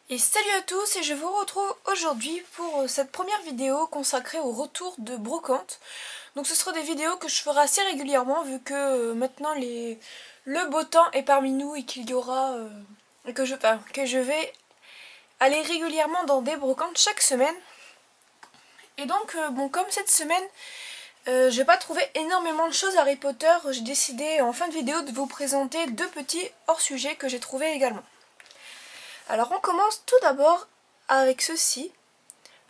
Et salut à tous, et je vous retrouve aujourd'hui pour cette première vidéo consacrée au retour de Brocante. Donc ce sera des vidéos que je ferai assez régulièrement vu que maintenant le beau temps est parmi nous et qu'il y aura que je vais aller régulièrement dans des brocantes chaque semaine. Et donc bon, comme cette semaine j'ai pas trouvé énormément de choses Harry Potter, j'ai décidé en fin de vidéo de vous présenter deux petits hors-sujets que j'ai trouvés également. Alors on commence tout d'abord avec ceci.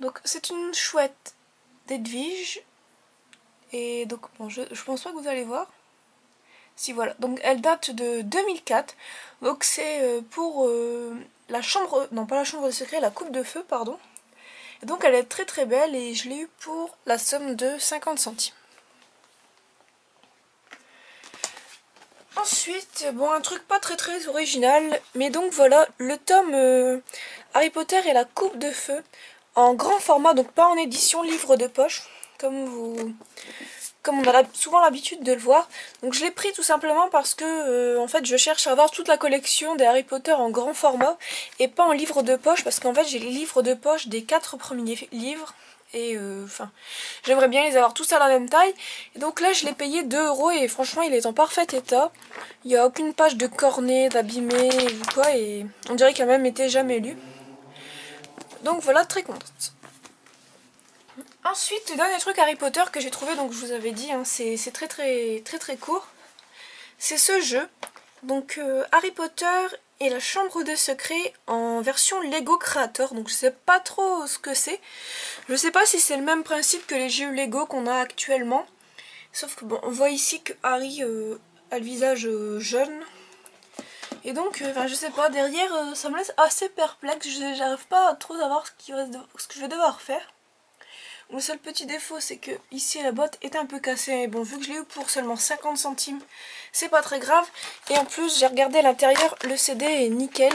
Donc c'est une chouette d'Edwige. Et donc bon, je pense pas que vous allez voir. Si voilà, donc elle date de 2004. Donc c'est pour la chambre, non pas la chambre de secret, la coupe de feu pardon. Et donc elle est très très belle et je l'ai eu pour la somme de 50 centimes. Ensuite, bon, un truc pas très très original, mais donc voilà, le tome Harry Potter et la coupe de feu, en grand format, donc pas en édition livre de poche, comme on a souvent l'habitude de le voir. Donc je l'ai pris tout simplement parce que, en fait, je cherche à avoir toute la collection des Harry Potter en grand format, et pas en livre de poche, parce qu'en fait j'ai les livres de poche des 4 premiers livres. Et enfin, j'aimerais bien les avoir tous à la même taille. Et donc là, je l'ai payé 2 € et franchement, il est en parfait état. Il n'y a aucune page de cornée, d'abîmé ou quoi. Et on dirait qu'il a même été jamais lu. Donc voilà, très contente. Ensuite, le dernier truc Harry Potter que j'ai trouvé, donc je vous avais dit, hein, c'est très court. C'est ce jeu. Donc Harry Potter et la chambre de secret en version Lego Creator. Donc je sais pas trop ce que c'est. Je sais pas si c'est le même principe que les jeux Lego qu'on a actuellement. Sauf que bon, on voit ici que Harry a le visage jeune. Et donc, je sais pas, derrière ça me laisse assez perplexe. J'arrive pas à trop savoir ce que je vais devoir faire. Le seul petit défaut, c'est que ici la boîte est un peu cassée. Et bon, vu que je l'ai eu pour seulement 50 centimes, c'est pas très grave. Et en plus, j'ai regardé à l'intérieur, le CD est nickel.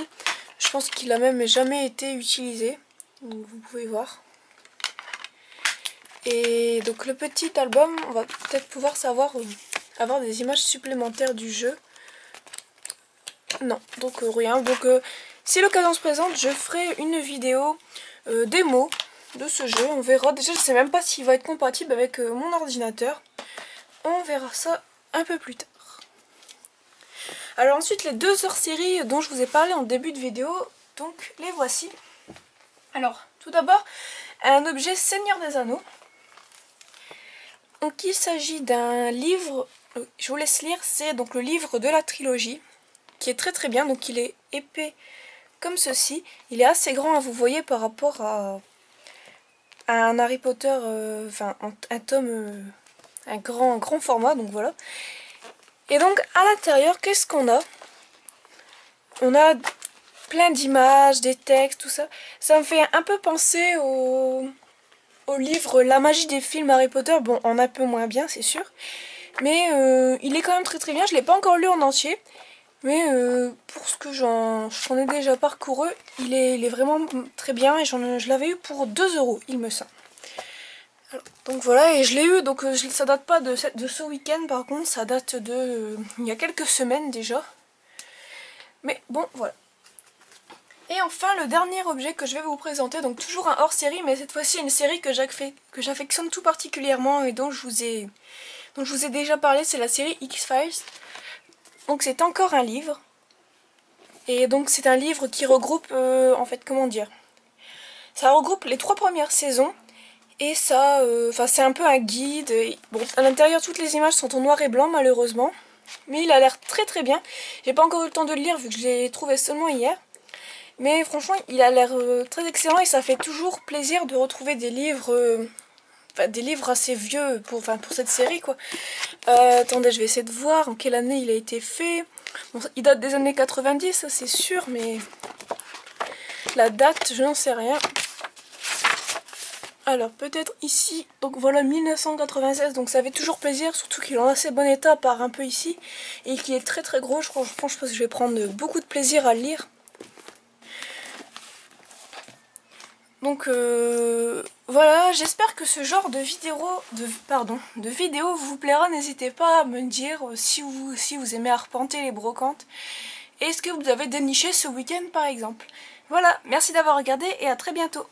Je pense qu'il a même jamais été utilisé. Donc, vous pouvez voir. Et donc le petit album, on va peut-être pouvoir avoir des images supplémentaires du jeu. Non, donc rien. Donc si l'occasion se présente, je ferai une vidéo démo de ce jeu. On verra. Déjà, je sais même pas s'il va être compatible avec mon ordinateur. On verra ça un peu plus tard. Alors ensuite, les deux hors-séries dont je vous ai parlé en début de vidéo, donc les voici. Alors, tout d'abord, un objet Seigneur des Anneaux. Donc il s'agit d'un livre, je vous laisse lire, c'est donc le livre de la trilogie, qui est très très bien. Donc il est épais comme ceci, il est assez grand, vous voyez, par rapport à un Harry Potter, enfin un tome, un grand format, donc voilà. Et donc à l'intérieur, qu'est-ce qu'on a? On a plein d'images, des textes, tout ça. Ça me fait un peu penser au livre La magie des films Harry Potter, bon, en un peu moins bien, c'est sûr. Mais il est quand même très très bien, je ne l'ai pas encore lu en entier. Mais pour ce que j'en ai déjà parcouru, il est vraiment très bien. Et je l'avais eu pour 2 €, il me semble. Alors, donc voilà, et je l'ai eu, donc ça date pas de ce week-end, par contre, ça date de il y a quelques semaines déjà. Mais bon, voilà. Et enfin, le dernier objet que je vais vous présenter, donc toujours un hors-série, mais cette fois-ci une série que j'affectionne tout particulièrement et dont je vous ai déjà parlé, c'est la série X-Files. Donc c'est encore un livre. Et donc c'est un livre qui regroupe, en fait, comment dire, ça regroupe les 3 premières saisons. Et ça, c'est un peu un guide. Bon, à l'intérieur, toutes les images sont en noir et blanc, malheureusement. Mais il a l'air très très bien. J'ai pas encore eu le temps de le lire, vu que je l'ai trouvé seulement hier. Mais franchement, il a l'air très excellent et ça fait toujours plaisir de retrouver des livres, des livres assez vieux pour cette série, quoi. Attendez, je vais essayer de voir en quelle année il a été fait. Bon, il date des années 90, ça c'est sûr, mais la date, je n'en sais rien. Alors peut-être ici, donc voilà 1996, donc ça fait toujours plaisir, surtout qu'il est en assez bon état par un peu ici, et qui est très très gros, je pense que je vais prendre beaucoup de plaisir à le lire. Donc voilà, j'espère que ce genre de vidéo vous plaira, n'hésitez pas à me dire si vous aimez arpenter les brocantes, et ce que vous avez déniché ce week-end par exemple. Voilà, merci d'avoir regardé et à très bientôt.